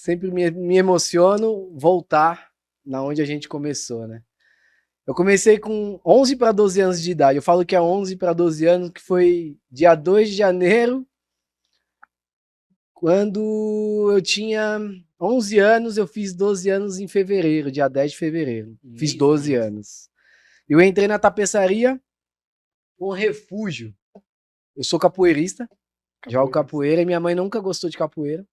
sempre me emociono voltar na onde a gente começou, né? Eu comecei com 11 para 12 anos de idade. Eu falo que é 11 para 12 anos, que foi dia 2 de janeiro, quando eu tinha 11 anos, eu fiz 12 anos em fevereiro, dia 10 de fevereiro. Fiz 12 anos. Eu entrei na tapeçaria, um refúgio. Eu sou capoeirista, jogo capoeira, e minha mãe nunca gostou de capoeira.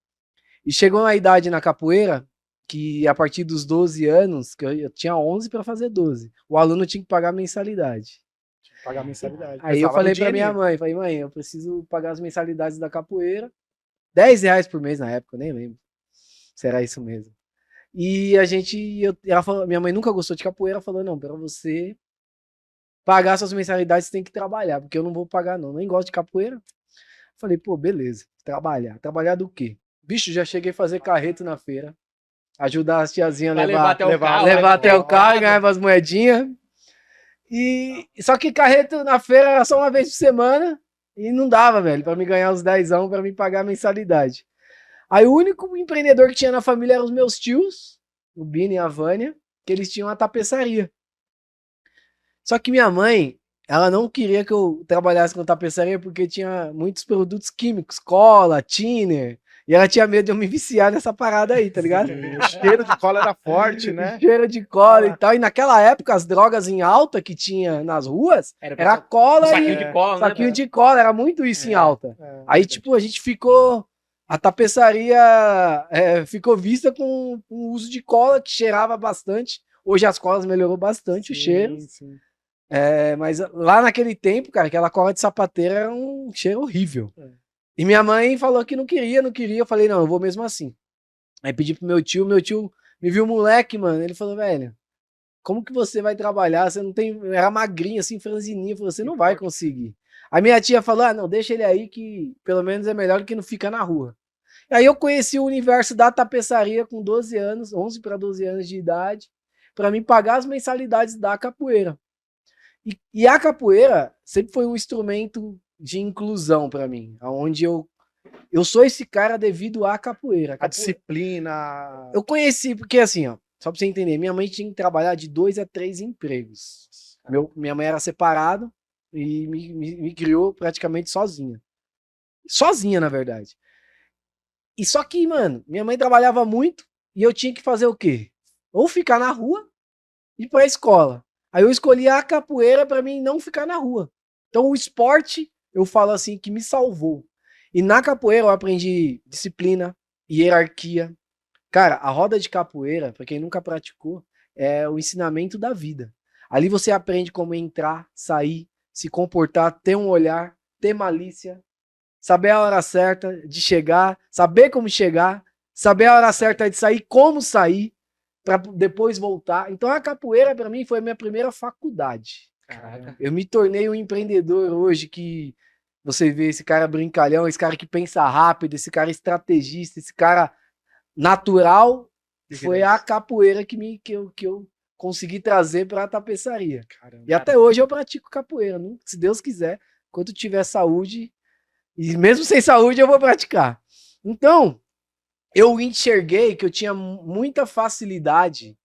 E chegou uma idade na capoeira que a partir dos 12 anos, que eu tinha 11 para fazer 12, o aluno tinha que pagar mensalidade. Pagar mensalidade. Aí eu falei para minha mãe, mãe, eu preciso pagar as mensalidades da capoeira, R$ 10 por mês na época, eu nem lembro se era isso mesmo. E a gente, ela falou, minha mãe nunca gostou de capoeira, falou, não, para você pagar suas mensalidades você tem que trabalhar, porque eu não vou pagar não, nem gosto de capoeira. Falei, pô, beleza, trabalhar. Trabalhar do quê? Bicho, já cheguei a fazer carreto na feira, ajudar as tiazinhas a levar até o carro e ganhava as moedinhas. Só que carreto na feira era só uma vez por semana e não dava, velho, pra me ganhar os 10 pra me pagar a mensalidade. Aí o único empreendedor que tinha na família eram os meus tios, o Bini e a Vânia, que eles tinham uma tapeçaria. Só que minha mãe, ela não queria que eu trabalhasse com tapeçaria porque tinha muitos produtos químicos, cola, thinner, e ela tinha medo de eu me viciar nessa parada aí, tá ligado? O cheiro de cola era forte, né? O cheiro de cola e tal. E naquela época, as drogas em alta que tinha nas ruas era cola saquinho de cola, saquinho né? de cola, era muito isso em alta. Aí, tipo, a gente ficou... A tapeçaria ficou vista com o uso de cola, que cheirava bastante. Hoje as colas melhorou bastante o cheiro. Sim. Mas lá naquele tempo, cara, aquela cola de sapateira era um cheiro horrível. E minha mãe falou que não queria. Eu falei, não, eu vou mesmo assim. Aí pedi pro meu tio me viu moleque, mano. Ele falou, velho, como que você vai trabalhar? Você não tem. Era magrinho, assim, franzininho. Falou, você não vai conseguir. Aí minha tia falou, ah, não, deixa ele aí que pelo menos é melhor do que não fica na rua. Aí eu conheci o universo da tapeçaria com 12 anos, 11 para 12 anos de idade, para mim pagar as mensalidades da capoeira. E a capoeira sempre foi um instrumento de inclusão para mim, onde eu sou esse cara devido à capoeira. A disciplina. Eu conheci, porque assim, ó, só pra você entender, minha mãe tinha que trabalhar de 2 a 3 empregos. Minha mãe era separada e me criou praticamente sozinha. Sozinha, na verdade. E só que, mano, minha mãe trabalhava muito e eu tinha que fazer o quê? Ou ficar na rua e ir pra escola. Aí eu escolhi a capoeira para mim não ficar na rua. Então o esporte, eu falo assim, que me salvou. E na capoeira eu aprendi disciplina, hierarquia. Cara, a roda de capoeira, para quem nunca praticou, é o ensinamento da vida. Ali você aprende como entrar, sair, se comportar, ter um olhar, ter malícia, saber a hora certa de chegar, saber como chegar, saber a hora certa de sair, como sair, para depois voltar. Então a capoeira para mim foi a minha primeira faculdade. Caraca. Eu me tornei um empreendedor hoje que você vê esse cara brincalhão, esse cara que pensa rápido, esse cara estrategista, esse cara natural. Foi a capoeira que eu consegui trazer para a tapeçaria. Caramba. E até hoje eu pratico capoeira, né? Se Deus quiser, quando tiver saúde, e mesmo sem saúde eu vou praticar. Então, eu enxerguei que eu tinha muita facilidade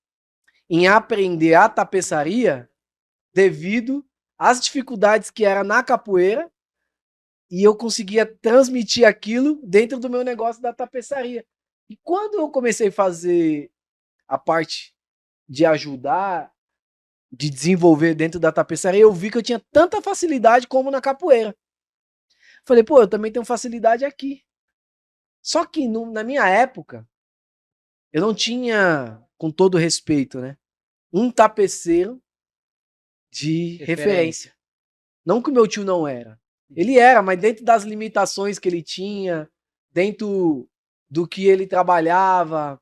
em aprender a tapeçaria devido às dificuldades que era na capoeira e eu conseguia transmitir aquilo dentro do meu negócio da tapeçaria. E quando eu comecei a fazer a parte de ajudar, de desenvolver dentro da tapeçaria, eu vi que eu tinha tanta facilidade como na capoeira. Falei, pô, eu também tenho facilidade aqui. Só que na minha época, eu não tinha, com todo respeito, né, um tapeceiro de referência. Não que o meu tio não era. Ele era, mas dentro das limitações que ele tinha, dentro do que ele trabalhava,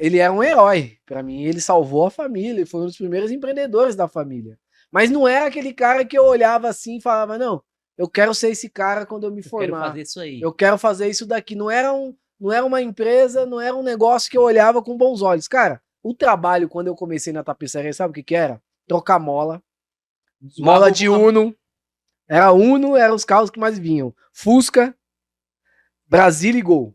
ele era um herói para mim. Ele salvou a família, ele foi um dos primeiros empreendedores da família. Mas não era aquele cara que eu olhava assim e falava, não, eu quero ser esse cara quando eu me formar. Eu quero fazer isso aí. Eu quero fazer isso daqui. Não era uma empresa, não era um negócio que eu olhava com bons olhos. Cara, o trabalho, quando eu comecei na tapeçaria, sabe o que era? Trocar mola. Mola de Uno. Era Uno, eram os carros que mais vinham. Fusca, Brasília e Gol.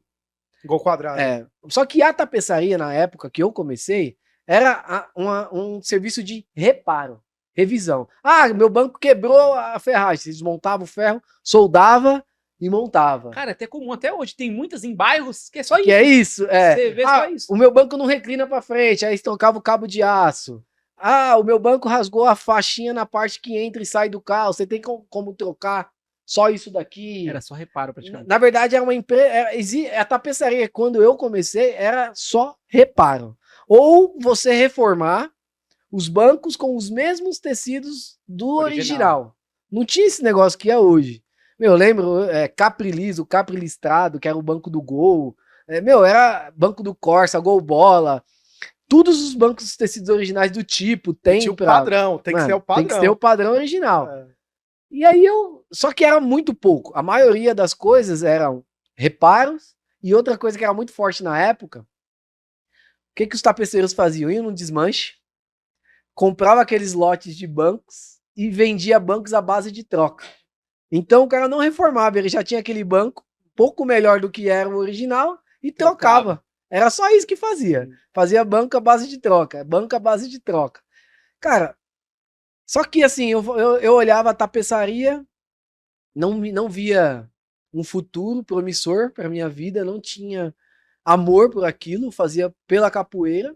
Gol quadrado. Só que a tapeçaria, na época que eu comecei, era um serviço de reparo, revisão. Ah, meu banco quebrou a ferragem. Vocês montavam o ferro, soldava e montava. Cara, é até comum até hoje. Tem muitas em bairros que é só isso. Que é isso? Você vê só isso. O meu banco não reclina pra frente, aí trocava o cabo de aço. Ah, o meu banco rasgou a faixinha na parte que entra e sai do carro. Você tem como trocar só isso daqui? Era só reparo praticamente. Na verdade, era uma empresa. A tapeçaria, quando eu comecei, era só reparo. Ou você reformar os bancos com os mesmos tecidos do original. Não tinha esse negócio que é hoje. Eu lembro Capriliso, Caprilistrado, que era o banco do Gol. Era banco do Corsa, Gol Bola. Todos os bancos de tecidos originais do tipo tem. Tinha o padrão, tem que ser o padrão. Tem que ser o padrão original. E aí só que era muito pouco. A maioria das coisas eram reparos. E outra coisa que era muito forte na época, o que os tapeceiros faziam? Iam no desmanche, comprava aqueles lotes de bancos e vendia bancos à base de troca. Então o cara não reformava, ele já tinha aquele banco um pouco melhor do que era o original e trocava. Era só isso que fazia. Fazia banco à base de troca, banco à base de troca. Cara, só que assim, eu olhava a tapeçaria, não via um futuro promissor para minha vida, não tinha amor por aquilo, fazia pela capoeira.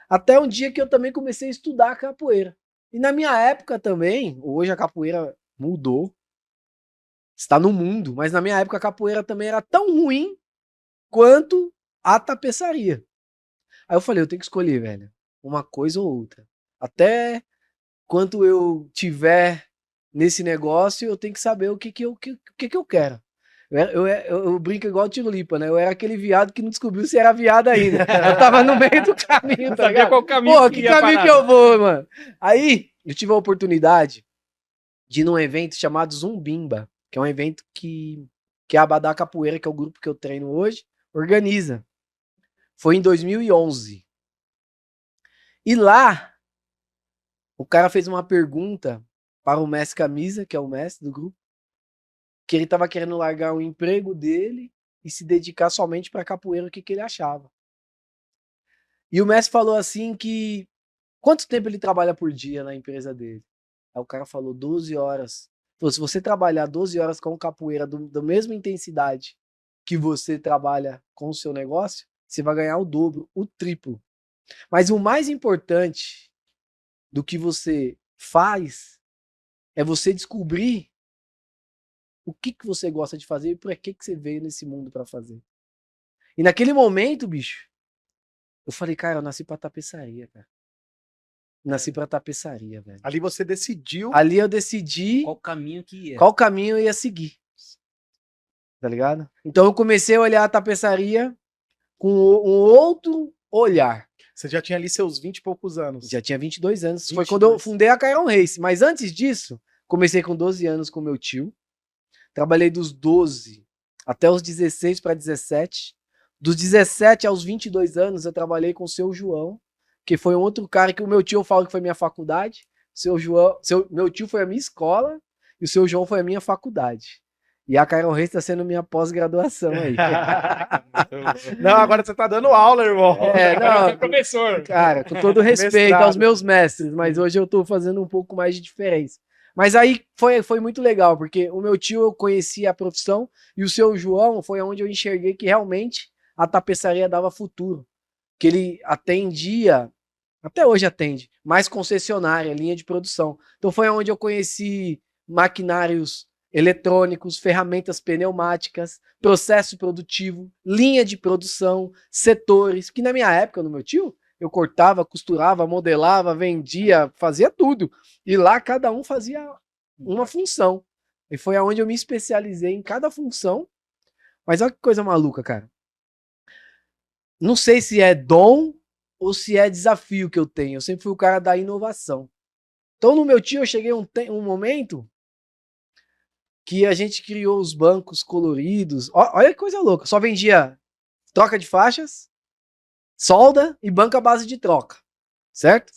Até um dia que eu também comecei a estudar a capoeira. E na minha época também, hoje a capoeira mudou, está no mundo, mas na minha época a capoeira também era tão ruim quanto a tapeçaria. Aí eu falei, eu tenho que escolher, velho, uma coisa ou outra. Até quanto eu tiver nesse negócio, eu tenho que saber o que eu quero. Eu brinco igual o Tirulipa, né? Eu era aquele viado que não descobriu se era viado ainda. Eu tava no meio do caminho, tá ligado? Qual caminho? Pô, que caminho que eu vou, mano? Aí, eu tive a oportunidade de ir num evento chamado Zumbimba, que é um evento que a Abadá Capoeira, que é o grupo que eu treino hoje, organiza. Foi em 2011. E lá, o cara fez uma pergunta para o mestre Camisa, que é o mestre do grupo, que ele tava querendo largar o emprego dele e se dedicar somente para capoeira, o que ele achava. E o mestre falou assim que quanto tempo ele trabalha por dia na empresa dele? Aí o cara falou 12 horas. Falou, se você trabalhar 12 horas com capoeira da mesma intensidade que você trabalha com o seu negócio, você vai ganhar o dobro, o triplo. Mas o mais importante do que você faz é você descobrir o que você gosta de fazer e por que você veio nesse mundo para fazer. E naquele momento, bicho, eu falei, cara, eu nasci pra tapeçaria, cara. Nasci pra tapeçaria, velho. Ali você decidiu. Ali eu decidi qual caminho que ia. Qual caminho eu ia seguir. Tá ligado? Então eu comecei a olhar a tapeçaria com um outro olhar. Você já tinha ali seus 20 e poucos anos. Já tinha 22 anos. 22. Foi quando eu fundei a Cairon Race. Mas antes disso, comecei com 12 anos com meu tio. Trabalhei dos 12 até os 16 para 17. Dos 17 aos 22 anos, eu trabalhei com o seu João, que foi um outro cara que o meu tio eu falo que foi minha faculdade. Meu tio foi a minha escola e o seu João foi a minha faculdade. E a Cairon Race está sendo minha pós-graduação aí. Não, agora você tá dando aula, irmão. Não, professor. Cara, com todo respeito aos meus mestres, mas hoje eu tô fazendo um pouco mais de diferença. Mas aí foi muito legal, porque o meu tio eu conhecia a profissão e o seu João foi onde eu enxerguei que realmente a tapeçaria dava futuro. Que ele atendia, até hoje atende, mais concessionária, linha de produção. Então foi onde eu conheci maquinários eletrônicos, ferramentas pneumáticas, processo produtivo, linha de produção, setores, que na minha época, no meu tio, eu cortava, costurava, modelava, vendia, fazia tudo. E lá cada um fazia uma função. E foi aonde eu me especializei em cada função. Mas olha que coisa maluca, cara. Não sei se é dom ou se é desafio que eu tenho. Eu sempre fui o cara da inovação. Então no meu tio eu cheguei um momento que a gente criou os bancos coloridos. Olha que coisa louca. Só vendia troca de faixas, solda e banco à base de troca. Certo?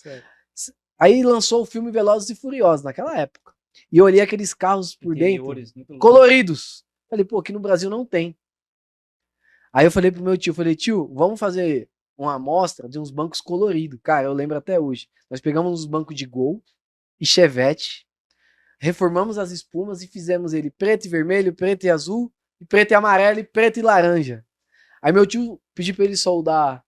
Aí lançou o filme Velozes e Furiosos, naquela época. E eu olhei aqueles carros por dentro, coloridos. Falei, pô, aqui no Brasil não tem. Aí eu falei pro meu tio, tio, vamos fazer uma amostra de uns bancos coloridos. Cara, eu lembro até hoje. Nós pegamos uns bancos de Gol e Chevette, reformamos as espumas e fizemos ele preto e vermelho, preto e azul, e preto e amarelo, e preto e laranja. Aí meu tio pediu pra ele soldar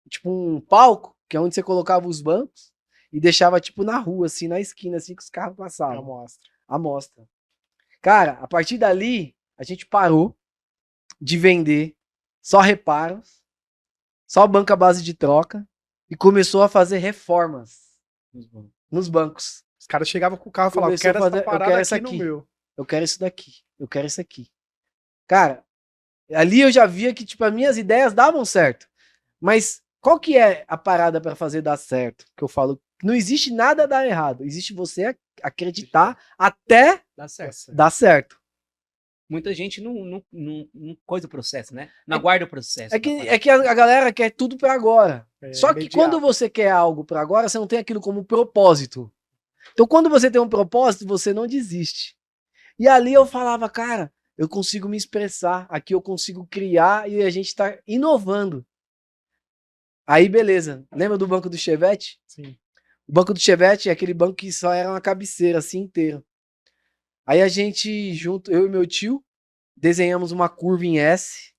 tipo um palco, que é onde você colocava os bancos, e deixava tipo na rua, assim, na esquina, assim, que os carros passavam. Amostra. Amostra. Cara, a partir dali, a gente parou de vender só reparos, só banco à base de troca, e começou a fazer reformas nos bancos. Os caras chegavam com o carro e falavam, eu Começou quero a fazer- essa eu parada quero aqui essa no aqui. meu. Eu quero isso daqui, eu quero isso aqui. Cara, ali eu já via que tipo, as minhas ideias davam certo. Mas qual que é a parada para fazer dar certo? Que eu falo, não existe nada a dar errado. Existe você acreditar até Dá certo. dar certo. Muita gente não coisa o processo, né? Não aguarda o processo. É que a galera quer tudo para agora. É Só que imediato. quando você quer algo para agora, você não tem aquilo como propósito. Então quando você tem um propósito, você não desiste. E ali eu falava, cara, eu consigo me expressar, aqui eu consigo criar e a gente tá inovando. Aí beleza, lembra do banco do Chevette? Sim. O banco do Chevette é aquele banco que só era uma cabeceira assim inteira. Aí a gente junto, eu e meu tio, desenhamos uma curva em S,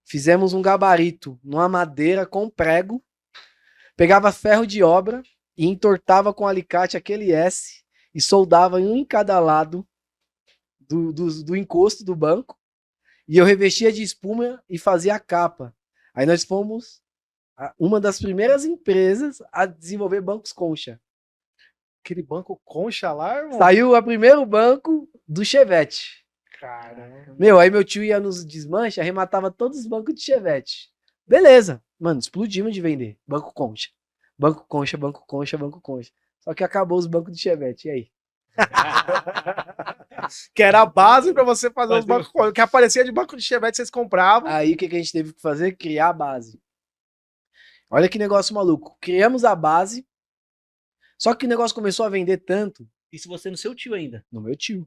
fizemos um gabarito numa madeira com prego, pegava ferro de obra e entortava com alicate aquele S e soldava um em cada lado do encosto do banco, e eu revestia de espuma e fazia a capa. Aí nós fomos uma das primeiras empresas a desenvolver bancos concha. Aquele banco concha lá, irmão. Saiu o primeiro banco do Chevette. Caramba. Meu, aí meu tio ia nos desmanches, arrematava todos os bancos de Chevette. Beleza. Mano, explodimos de vender. Banco concha. Banco concha, banco concha, banco concha. Só que acabou os bancos de Chevette. E aí? Que era a base pra você fazer os bancos. O que aparecia de banco de Chevette, vocês compravam. Aí o que a gente teve que fazer? Criar a base. Olha que negócio maluco. Criamos a base. Só que o negócio começou a vender tanto. Isso você no seu tio ainda. No meu tio.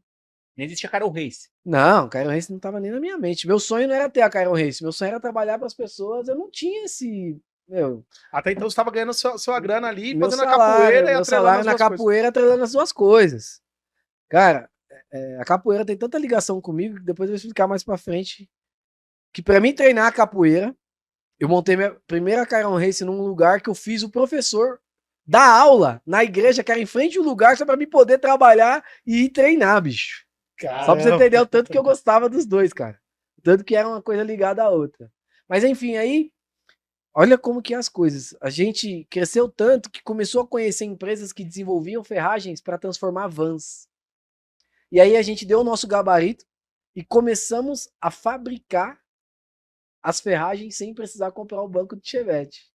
Nem existia Carol Race. Não, Cairo Race não tava nem na minha mente. Meu sonho não era ter a Cairo Race. Meu sonho era trabalhar para as pessoas. Eu não tinha esse. Meu, Até então você estava ganhando sua grana ali, meu fazendo a salário, capoeira e meu atrelando salário as na duas coisas. capoeira atrelando as duas coisas. Cara, a capoeira tem tanta ligação comigo que depois eu vou explicar mais pra frente. Que pra mim treinar a capoeira, eu montei minha primeira Cairo Race num lugar que eu fiz o professor dar aula na igreja, que era em frente ao lugar, só pra mim poder trabalhar e ir treinar, bicho. Só pra você entender o tanto que eu gostava dos dois, cara. O tanto que era uma coisa ligada à outra. Mas enfim, aí, olha como que é as coisas. A gente cresceu tanto que começou a conhecer empresas que desenvolviam ferragens para transformar vans. E aí a gente deu o nosso gabarito e começamos a fabricar as ferragens sem precisar comprar o banco de Chevette.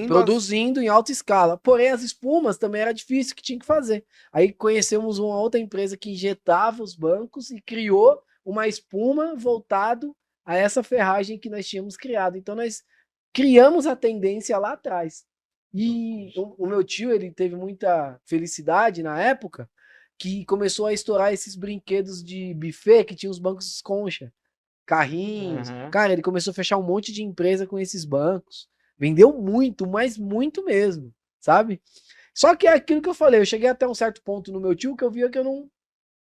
Produzindo em alta escala. Porém, as espumas também era difícil, que tinha que fazer. Aí conhecemos uma outra empresa que injetava os bancos e criou uma espuma voltado a essa ferragem que nós tínhamos criado. Então, nós criamos a tendência lá atrás. E o meu tio, ele teve muita felicidade na época, que começou a estourar esses brinquedos de buffet que tinha os bancos concha, carrinhos. Uhum. Cara, ele começou a fechar um monte de empresa com esses bancos. Vendeu muito, mas muito mesmo, sabe? Só que é aquilo que eu falei, eu cheguei até um certo ponto no meu tio que eu via que eu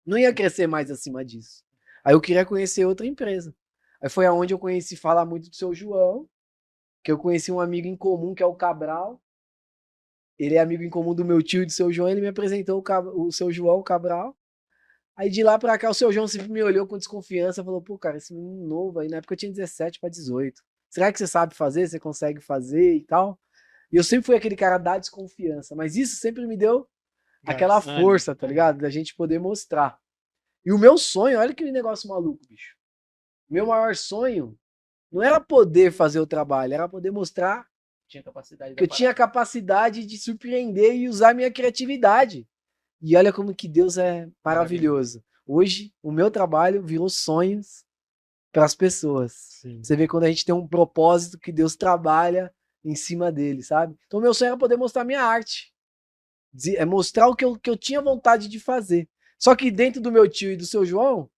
não ia crescer mais acima disso. Aí eu queria conhecer outra empresa. Aí foi aonde eu conheci falar muito do seu João, que eu conheci um amigo em comum que é o Cabral. Ele é amigo em comum do meu tio e do seu João, ele me apresentou o seu João Cabral. Aí de lá pra cá o seu João sempre me olhou com desconfiança, falou, pô, cara, esse menino novo aí, na época eu tinha 17 para 18. Será que você sabe fazer? Você consegue fazer e tal? E eu sempre fui aquele cara da desconfiança, mas isso sempre me deu aquela força, tá ligado? Da gente poder mostrar. E o meu sonho, olha que negócio maluco, bicho. Meu maior sonho não era poder fazer o trabalho, era poder mostrar Tinha capacidade que eu tinha capacidade de surpreender e usar minha criatividade. E olha como que Deus é maravilhoso. Hoje, o meu trabalho virou sonhos para as pessoas. Sim. Você vê quando a gente tem um propósito que Deus trabalha em cima dele, sabe? Então, meu sonho era poder mostrar minha arte. É mostrar o que eu tinha vontade de fazer. Só que dentro do meu tio e do seu João,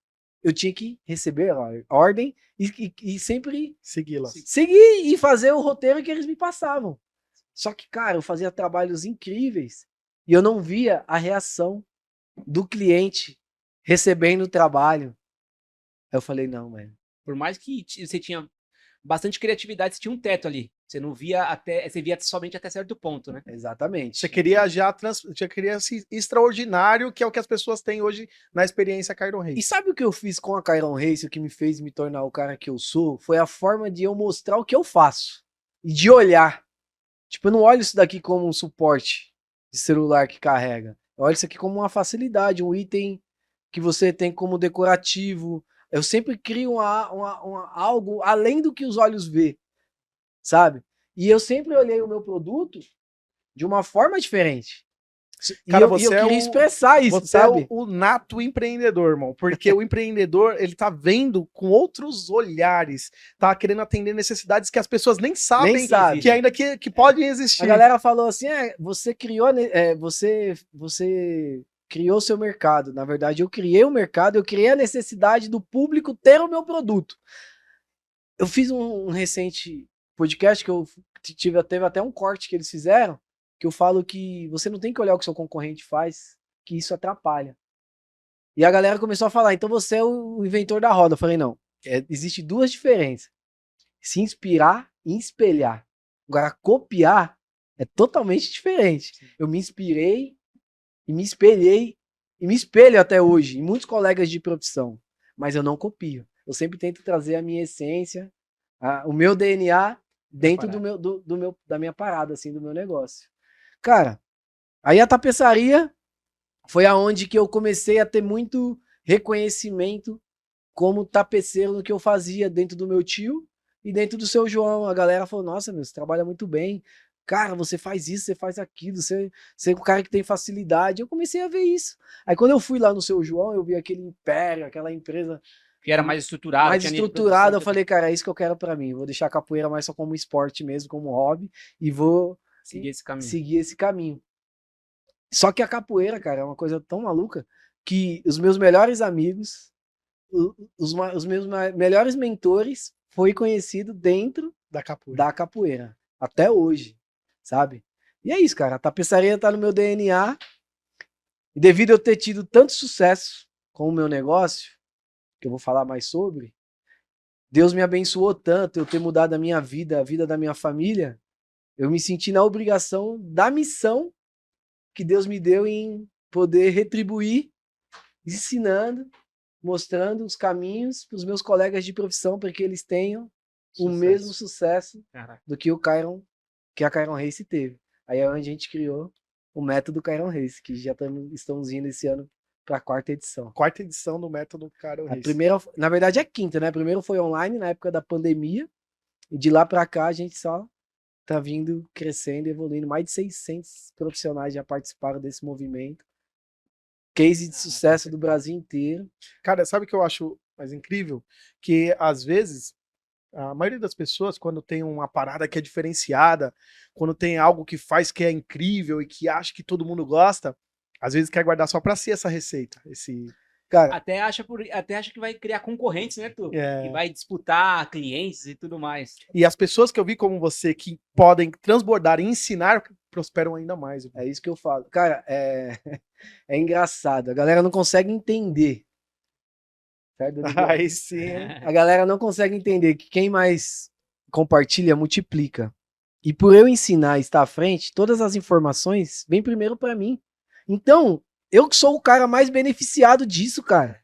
eu tinha que receber a ordem e sempre Segui-las. seguir e fazer o roteiro que eles me passavam. Só que, cara, eu fazia trabalhos incríveis e eu não via a reação do cliente recebendo o trabalho. Aí eu falei, não, mano. Por mais que você tinha bastante criatividade, você tinha um teto ali. Você não via você via somente até certo ponto, né? Exatamente. Você queria já queria esse extraordinário, que é o que as pessoas têm hoje na experiência Kyron E Reis. sabe o que eu fiz com a Kyron Race, o que me fez me tornar o cara que eu sou? Foi a forma de eu mostrar o que eu faço. E de olhar. Tipo, eu não olho isso daqui como um suporte de celular que carrega. Eu olho isso aqui como uma facilidade, um item que você tem como decorativo. Eu sempre crio algo além do que os olhos vê, sabe? E eu sempre olhei o meu produto de uma forma diferente. Cara, e eu você é queria o- expressar isso, Você sabe? é o nato empreendedor, irmão. Porque o empreendedor, ele tá vendo com outros olhares, tá querendo atender necessidades que as pessoas nem sabem Nem sabe. que ainda que podem existir. A galera falou assim, você criou, você criou seu mercado. Na verdade, eu criei o mercado, eu criei a necessidade do público ter o meu produto. Eu fiz um recente podcast que eu teve até um corte que eles fizeram, que eu falo que você não tem que olhar o que seu concorrente faz, que isso atrapalha. E a galera começou a falar, então você é o inventor da roda. Eu falei, não, existe duas diferenças. Se inspirar e espelhar. Agora, copiar é totalmente diferente. Eu me inspirei e me espelhei e me espelho até hoje em muitos colegas de profissão, mas eu não copio. Eu sempre tento trazer a minha essência, o meu DNA dentro da minha parada, assim, do meu negócio. Cara, aí a tapeçaria foi aonde que eu comecei a ter muito reconhecimento como tapeceiro no que eu fazia dentro do meu tio e dentro do seu João. A galera falou, nossa, meu, você trabalha muito bem. Cara, você faz isso, você faz aquilo, você é um cara que tem facilidade. Eu comecei a ver isso. Aí quando eu fui lá no seu João, eu vi aquele império, aquela empresa Que era mais estruturado. mais tinha linha de estruturada. Eu produção, falei, cara, é isso que eu quero pra mim. Vou deixar a capoeira mais só como esporte mesmo, como hobby, e vou seguir esse caminho. seguir esse caminho. Só que a capoeira, cara, é uma coisa tão maluca que os meus melhores amigos, os meus melhores mentores foi conhecido dentro da capoeira. Até hoje, sabe? E é isso, cara. A tapeçaria tá no meu DNA. E devido a eu ter tido tanto sucesso com o meu negócio, que eu vou falar mais sobre, Deus me abençoou tanto, eu ter mudado a minha vida, a vida da minha família, eu me senti na obrigação da missão que Deus me deu em poder retribuir, ensinando, mostrando os caminhos para os meus colegas de profissão para que eles tenham o mesmo sucesso do que que a Kyron Race teve. Aí é onde a gente criou o método Kyron Race, que já estamos indo esse ano para a quarta edição. Quarta edição do método Kyron Race. A primeira, na verdade é quinta, né? A primeira foi online na época da pandemia e de lá para cá a gente só tá vindo crescendo, evoluindo. Mais de 600 profissionais já participaram desse movimento. Case de sucesso do Brasil inteiro. Cara, sabe o que eu acho mais incrível? Que às vezes a maioria das pessoas, quando tem uma parada que é diferenciada, quando tem algo que faz que é incrível e que acha que todo mundo gosta, às vezes quer guardar só pra si essa receita. Cara, Até acha que vai criar concorrentes, né, Tu? É. Que vai disputar clientes e tudo mais. E as pessoas que eu vi como você, que podem transbordar e ensinar, prosperam ainda mais. é isso que eu falo. Cara, é engraçado. A galera não consegue entender. Certo? Aí sim. A galera não consegue entender que quem mais compartilha, multiplica. E por eu ensinar e estar à frente, todas as informações vêm primeiro para mim. Então, eu que sou o cara mais beneficiado disso, cara.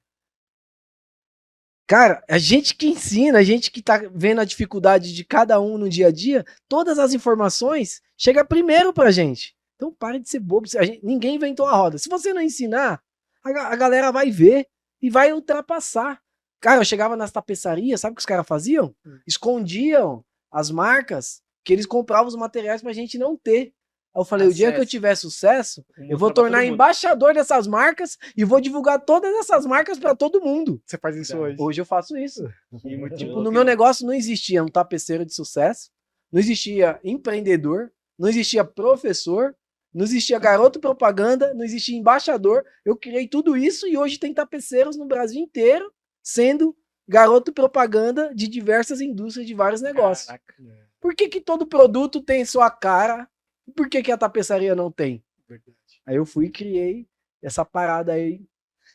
Cara, a gente que ensina, a gente que tá vendo a dificuldade de cada um no dia a dia, todas as informações chegam primeiro pra gente. Então, pare de ser bobo. Ninguém inventou a roda. Se você não ensinar, a galera vai ver e vai ultrapassar. Cara, eu chegava nas tapeçarias, sabe o que os caras faziam? Escondiam as marcas que eles compravam os materiais pra gente não ter. Aí eu falei, o dia que eu tiver sucesso, eu vou tornar embaixador dessas marcas e vou divulgar todas essas marcas pra todo mundo. Você faz isso hoje? Hoje eu faço isso. Tipo, no meu negócio não existia um tapeceiro de sucesso, não existia empreendedor, não existia professor, não existia garoto propaganda, não existia embaixador. Eu criei tudo isso e hoje tem tapeceiros no Brasil inteiro sendo garoto propaganda de diversas indústrias, de vários negócios. Caraca. Por que que todo produto tem sua cara? E por que que a tapeçaria não tem? Verdade. Aí eu fui e criei essa parada aí